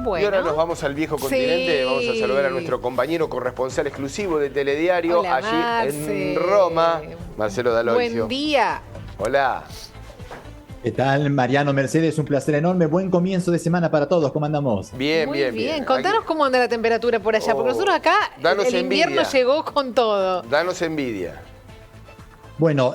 Bueno. Y ahora nos vamos al viejo continente. Sí. Vamos a saludar a nuestro compañero corresponsal exclusivo de Telediario, Hola, allí Marce. en Roma, Marcelo D'Aloisio. Buen día. Hola. ¿Qué tal, Mariano, Mercedes? Un placer enorme. Buen comienzo de semana para todos. ¿Cómo andamos? Bien, Muy bien, bien. bien. Contanos Aquí- cómo anda la temperatura por allá, porque nosotros acá danos el invierno envidia. llegó con todo. Danos envidia. Bueno,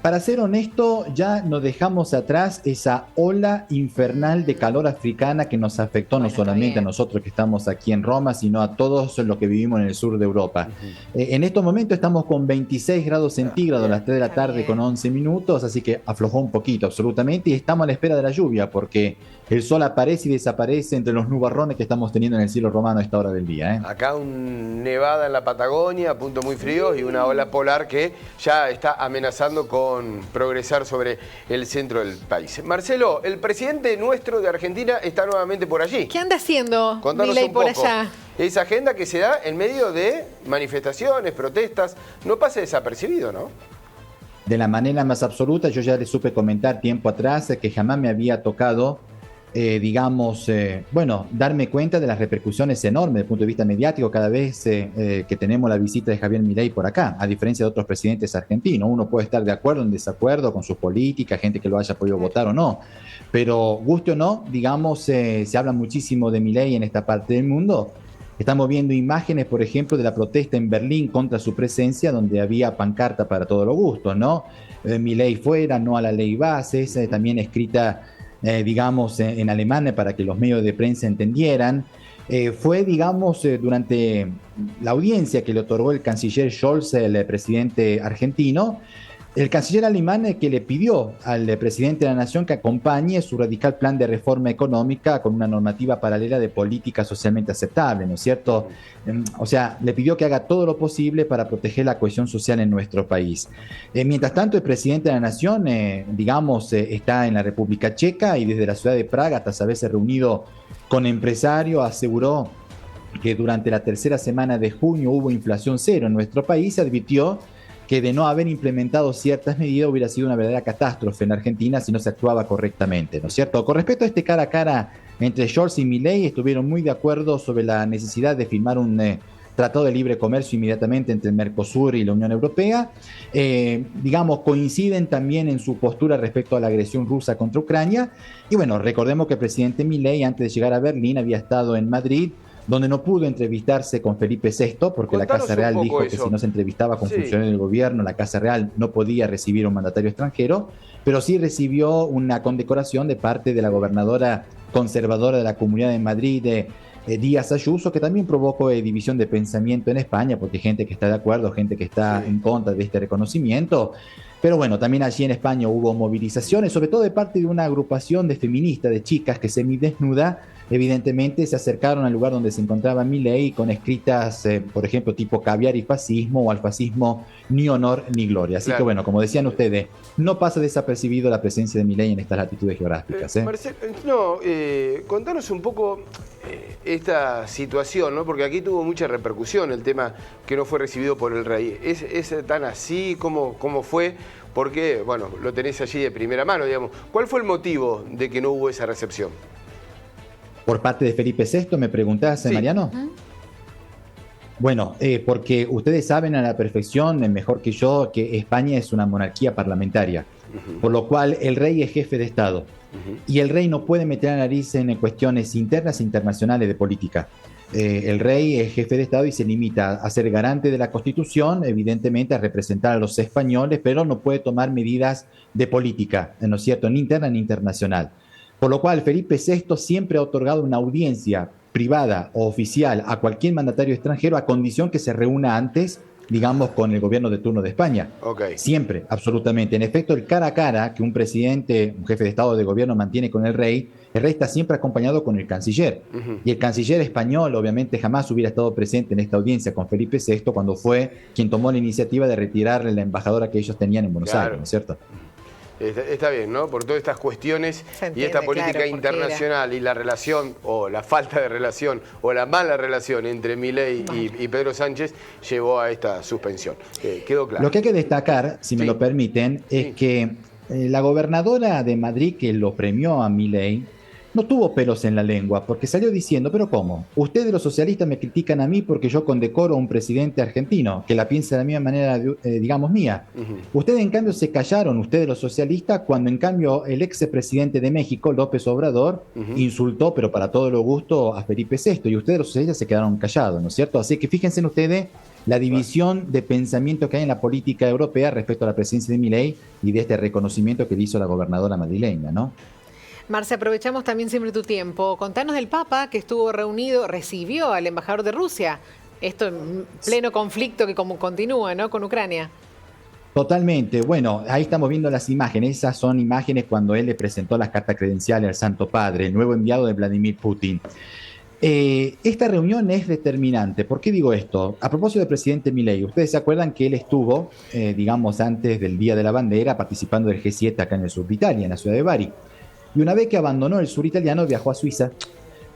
para ser honesto, ya nos dejamos atrás esa ola infernal de calor africana que nos afectó no Bueno, está solamente a bien. nosotros que estamos aquí en Roma, sino a todos los que vivimos en el sur de Europa. En estos momentos estamos con 26 grados centígrados a las 3 de la Está tarde bien. con 11 minutos, así que aflojó un poquito absolutamente y estamos a la espera de la lluvia porque el sol aparece y desaparece entre los nubarrones que estamos teniendo en el cielo romano a esta hora del día, ¿eh? Acá un nevada en la Patagonia, puntos muy fríos, y una ola polar que ya está amenazando con progresar sobre el centro del país. Marcelo, el presidente nuestro de Argentina está nuevamente por allí. ¿Qué anda haciendo Contanos Milei un por poco. allá? Esa agenda que se da en medio de manifestaciones, protestas, no pase desapercibido, ¿no? De la manera más absoluta, yo ya les supe comentar tiempo atrás que jamás me había tocado, darme cuenta de las repercusiones enormes desde el punto de vista mediático cada vez que tenemos la visita de Javier Milei por acá, a diferencia de otros presidentes argentinos. Uno puede estar de acuerdo o en desacuerdo con sus políticas, gente que lo haya podido votar o no, pero guste o no, se habla muchísimo de Milei en esta parte del mundo. Estamos viendo imágenes, por ejemplo, de la protesta en Berlín contra su presencia, donde había pancarta para todos los gustos, ¿no? Milei fuera, no a la ley bases, también escrita, en alemán para que los medios de prensa entendieran. Durante la audiencia que le otorgó el canciller Scholz, el presidente argentino, el canciller alemán que le pidió al presidente de la nación que acompañe su radical plan de reforma económica con una normativa paralela de política socialmente aceptable, ¿no es cierto? O sea, le pidió que haga todo lo posible para proteger la cohesión social en nuestro país. Mientras tanto, el presidente de la nación, está en la República Checa y desde la ciudad de Praga, hasta haberse reunido con empresarios, aseguró que durante la tercera semana de junio hubo inflación cero en nuestro país. Se advirtió que de no haber implementado ciertas medidas hubiera sido una verdadera catástrofe en Argentina si no se actuaba correctamente, ¿no es cierto? Con respecto a este cara a cara entre Scholz y Milei, estuvieron muy de acuerdo sobre la necesidad de firmar un tratado de libre comercio inmediatamente entre el Mercosur y la Unión Europea. Coinciden también en su postura respecto a la agresión rusa contra Ucrania. Y bueno, recordemos que el presidente Milei, antes de llegar a Berlín, había estado en Madrid, donde no pudo entrevistarse con Felipe VI, porque Contanos la Casa Real un poco dijo que eso. si no se entrevistaba con Sí. funcionarios del gobierno, la Casa Real no podía recibir un mandatario extranjero, pero sí recibió una condecoración de parte de la gobernadora conservadora de la Comunidad de Madrid, Díaz Ayuso, que también provocó división de pensamiento en España, porque hay gente que está de acuerdo, gente que está en contra de este reconocimiento. Pero bueno, también allí en España hubo movilizaciones, sobre todo de parte de una agrupación de feministas, de chicas que semidesnuda, evidentemente se acercaron al lugar donde se encontraba Milei con escritas, por ejemplo, tipo caviar y fascismo, o al fascismo ni honor ni gloria. Así que bueno, como decían ustedes, no pasa desapercibido la presencia de Milei en estas latitudes geográficas. Marcelo, contanos un poco esta situación, ¿no? Porque aquí tuvo mucha repercusión el tema que no fue recibido por el rey. ¿Es tan así? ¿Cómo fue? Porque, bueno, lo tenés allí de primera mano, digamos. ¿Cuál fue el motivo de que no hubo esa recepción? Por parte de Felipe VI, ¿me preguntás, Sí. Mariano? Bueno, porque ustedes saben a la perfección, mejor que yo, que España es una monarquía parlamentaria, por lo cual el rey es jefe de Estado, y el rey no puede meter la nariz en cuestiones internas e internacionales de política. El rey es jefe de Estado y se limita a ser garante de la Constitución, evidentemente a representar a los españoles, pero no puede tomar medidas de política, ¿no es cierto?, ni interna ni internacional. Por lo cual Felipe VI siempre ha otorgado una audiencia privada o oficial a cualquier mandatario extranjero a condición que se reúna antes, digamos, con el gobierno de turno de España. Okay. Siempre, absolutamente. En efecto, el cara a cara que un presidente, un jefe de Estado o de gobierno mantiene con el rey está siempre acompañado con el canciller. Y el canciller español, obviamente, jamás hubiera estado presente en esta audiencia con Felipe VI cuando fue quien tomó la iniciativa de retirarle la embajadora que ellos tenían en Buenos Aires, ¿no es cierto? Está bien, ¿no? Por todas estas cuestiones entiende, y esta política claro, internacional y la relación, o la falta de relación, o la mala relación entre Milei y Pedro Sánchez llevó a esta suspensión. Quedó claro. Lo que hay que destacar, si me lo permiten, es que la gobernadora de Madrid que lo premió a Milei no tuvo pelos en la lengua, porque salió diciendo, pero ¿cómo? Ustedes los socialistas me critican a mí porque yo condecoro a un presidente argentino, que la piensa de la misma manera, digamos, mía. Ustedes en cambio se callaron, ustedes los socialistas, cuando en cambio el ex presidente de México, López Obrador, insultó, pero para todo lo gusto, a Felipe VI, y ustedes los socialistas se quedaron callados, ¿no es cierto? Así que fíjense en ustedes la división de pensamiento que hay en la política europea respecto a la presidencia de Milei y de este reconocimiento que le hizo la gobernadora madrileña, ¿no? Marce, aprovechamos también siempre tu tiempo. Contanos del Papa que estuvo reunido, recibió al embajador de Rusia. Esto en pleno conflicto que como continúa, ¿no? Con Ucrania. Totalmente. Bueno, ahí estamos viendo las imágenes. Esas son imágenes cuando él le presentó las cartas credenciales al Santo Padre, el nuevo enviado de Vladimir Putin. Esta reunión es determinante. ¿Por qué digo esto? A propósito del presidente Milei, ustedes se acuerdan que él estuvo, digamos, antes del Día de la Bandera, participando del G7 acá en el sur de Italia, en la ciudad de Bari. Y una vez que abandonó el sur italiano, viajó a Suiza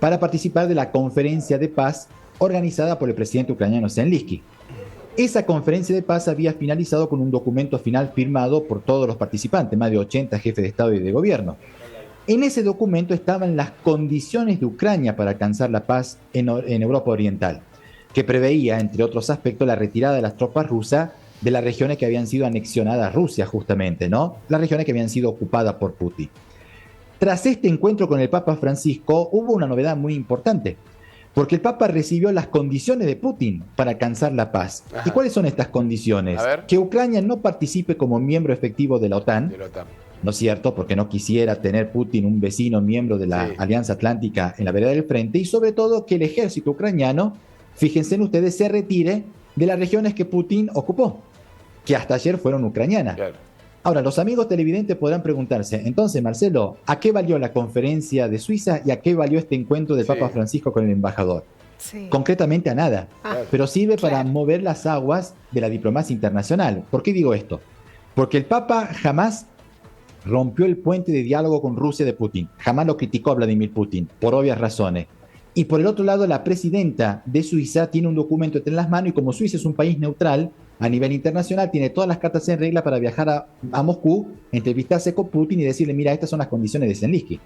para participar de la conferencia de paz organizada por el presidente ucraniano Zelensky. Esa conferencia de paz había finalizado con un documento final firmado por todos los participantes, más de 80 jefes de Estado y de gobierno. En ese documento estaban las condiciones de Ucrania para alcanzar la paz en Europa Oriental, que preveía, entre otros aspectos, la retirada de las tropas rusas de las regiones que habían sido anexionadas a Rusia, justamente, ¿no? Las regiones que habían sido ocupadas por Putin. Tras este encuentro con el Papa Francisco, hubo una novedad muy importante, porque el Papa recibió las condiciones de Putin para alcanzar la paz. Ajá. ¿Y cuáles son estas condiciones? Que Ucrania no participe como miembro efectivo de la OTAN, ¿no es cierto? Porque no quisiera tener Putin un vecino miembro de la Alianza Atlántica en la vereda del frente, y sobre todo que el ejército ucraniano, fíjense en ustedes, se retire de las regiones que Putin ocupó, que hasta ayer fueron ucranianas. Claro. Ahora, los amigos televidentes podrán preguntarse, entonces, Marcelo, ¿a qué valió la conferencia de Suiza y a qué valió este encuentro del Papa Francisco con el embajador? Concretamente a nada, pero sirve para mover las aguas de la diplomacia internacional. ¿Por qué digo esto? Porque el Papa jamás rompió el puente de diálogo con Rusia de Putin, jamás lo criticó a Vladimir Putin, por obvias razones. Y por el otro lado, la presidenta de Suiza tiene un documento entre las manos y como Suiza es un país neutral, a nivel internacional, tiene todas las cartas en regla para viajar a Moscú, entrevistarse con Putin y decirle, mira, estas son las condiciones de Zelensky.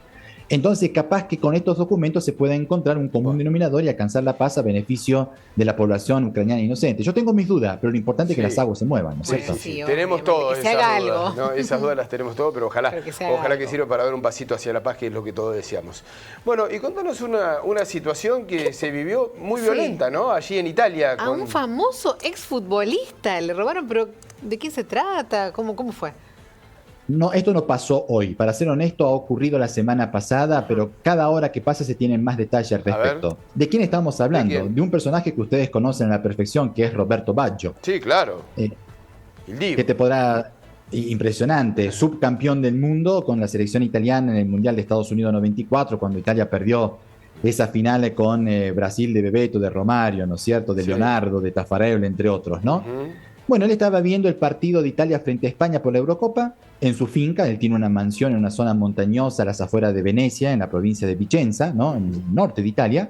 Entonces, capaz que con estos documentos se pueda encontrar un común denominador y alcanzar la paz a beneficio de la población ucraniana inocente. Yo tengo mis dudas, pero lo importante es que las aguas se muevan, ¿no es cierto? Sí, tenemos todo esas dudas, ¿no? Esas dudas las tenemos todo, pero ojalá que sirva para dar un pasito hacia la paz, que es lo que todos deseamos. Bueno, y contanos una situación que se vivió muy violenta, ¿no? Allí en Italia. A un famoso exfutbolista le robaron, pero ¿de quién se trata? ¿Cómo fue? No, esto no pasó hoy. Para ser honesto, ha ocurrido la semana pasada, pero cada hora que pasa se tienen más detalles al respecto. ¿De quién estamos hablando? ¿De un personaje que ustedes conocen a la perfección, que es Roberto Baggio? Sí, claro. Que te podrá... Impresionante, subcampeón del mundo con la selección italiana en el Mundial de Estados Unidos 94, cuando Italia perdió esa final con Brasil de Bebeto, de Romario, ¿no es cierto? De Leonardo, de Taffarel, entre otros, ¿no? Bueno, él estaba viendo el partido de Italia frente a España por la Eurocopa en su finca. Él tiene una mansión en una zona montañosa a las afueras de Venecia, en la provincia de Vicenza, ¿no? En el norte de Italia.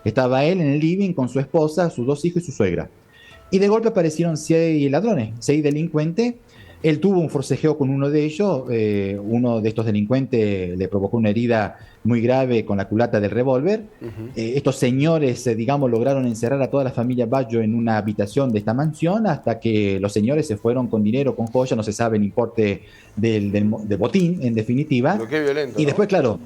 Estaba él en el living con su esposa, sus 2 hijos y su suegra. Y de golpe aparecieron 6 ladrones, 6 delincuentes. Él tuvo un forcejeo con uno de ellos. Uno de estos delincuentes le provocó una herida muy grave con la culata del revólver. Estos señores, digamos, lograron encerrar a toda la familia Baggio en una habitación de esta mansión hasta que los señores se fueron con dinero, con joyas, no se sabe el importe del botín, en definitiva. Pero qué violento, y después, claro,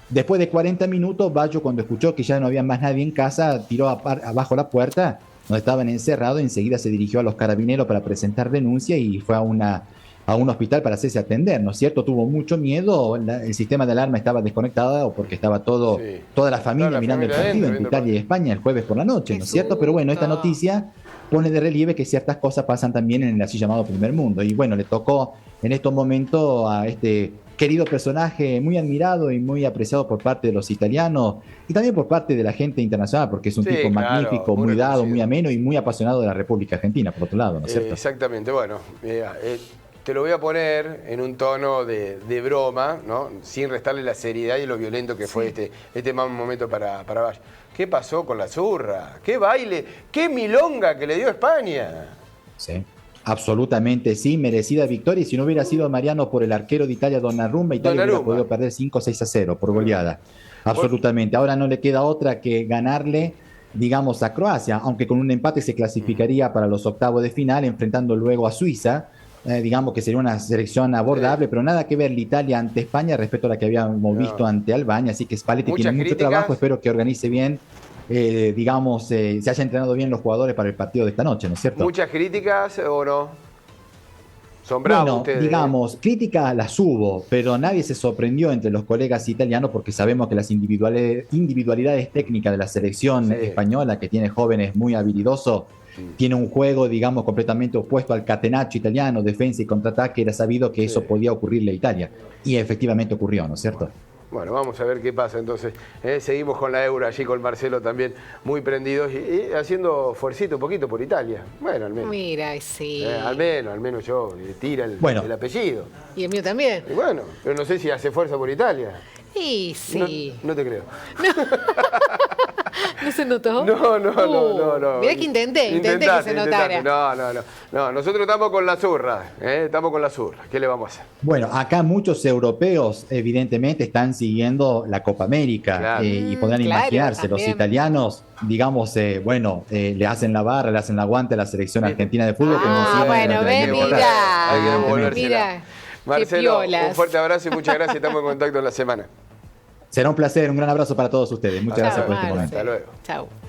después de 40 minutos, Baggio, cuando escuchó que ya no había más nadie en casa, tiró abajo la puerta donde estaban encerrados, enseguida se dirigió a los carabineros para presentar denuncia y fue a un hospital para hacerse atender, ¿no es cierto? Tuvo mucho miedo, el sistema de alarma estaba desconectado o porque estaba toda la familia mirando el partido en Italia y España el jueves por la noche, ¿no es cierto? Pero bueno, esta noticia pone de relieve que ciertas cosas pasan también en el así llamado primer mundo. Y bueno, le tocó en estos momentos a este querido personaje, muy admirado y muy apreciado por parte de los italianos y también por parte de la gente internacional, porque es un tipo magnífico, muy dado, muy ameno y muy apasionado de la República Argentina, por otro lado, ¿no es cierto? Exactamente, bueno, te lo voy a poner en un tono de broma, ¿no? Sin restarle la seriedad y lo violento que fue este mal momento para Baggio. ¿Qué pasó con la zurra? ¿Qué baile? ¿Qué milonga que le dio España? Sí. Absolutamente sí, merecida victoria. Y si no hubiera sido Mariano por el arquero de Italia, Donnarumma, Italia hubiera podido perder 5-6-0 por goleada. Absolutamente. Ahora no le queda otra que ganarle, digamos, a Croacia, aunque con un empate se clasificaría para los octavos de final, enfrentando luego a Suiza. Digamos que sería una selección abordable, pero nada que ver la Italia ante España respecto a la que habíamos visto ante Albania. Así que Spalletti tiene mucho trabajo, espero que organice bien, digamos, se haya entrenado bien los jugadores para el partido de esta noche, ¿no es cierto? ¿Muchas críticas o no? Son bravos bueno, ustedes. Digamos, críticas las hubo, pero nadie se sorprendió entre los colegas italianos porque sabemos que las individualidades técnicas de la selección española, que tiene jóvenes muy habilidosos, tiene un juego, digamos, completamente opuesto al catenaccio italiano, defensa y contraataque. Era sabido que eso podía ocurrirle a Italia. Y efectivamente ocurrió, ¿no es cierto? Bueno, vamos a ver qué pasa entonces. Seguimos con la Euro allí con Marcelo también muy prendidos y haciendo fuercito un poquito por Italia. Bueno, al menos. Mira, sí. Al menos yo, tira el apellido. Y el mío también. Y bueno, pero no sé si hace fuerza por Italia. Y sí. No te creo. ¿No se notó? No. Mirá que intenté que se notara. No, nosotros estamos con la zurra, estamos con la zurra. ¿Qué le vamos a hacer? Bueno, acá muchos europeos evidentemente están siguiendo la Copa América, claro. Y podrán imaginarse, también. los italianos, digamos, le hacen la barra, le hacen la guante a la selección argentina de fútbol. Mira. Marcelo, un fuerte abrazo y muchas gracias. Estamos en contacto en la semana. Será un placer, un gran abrazo para todos ustedes. Muchas gracias por este momento. Hasta luego. Chao.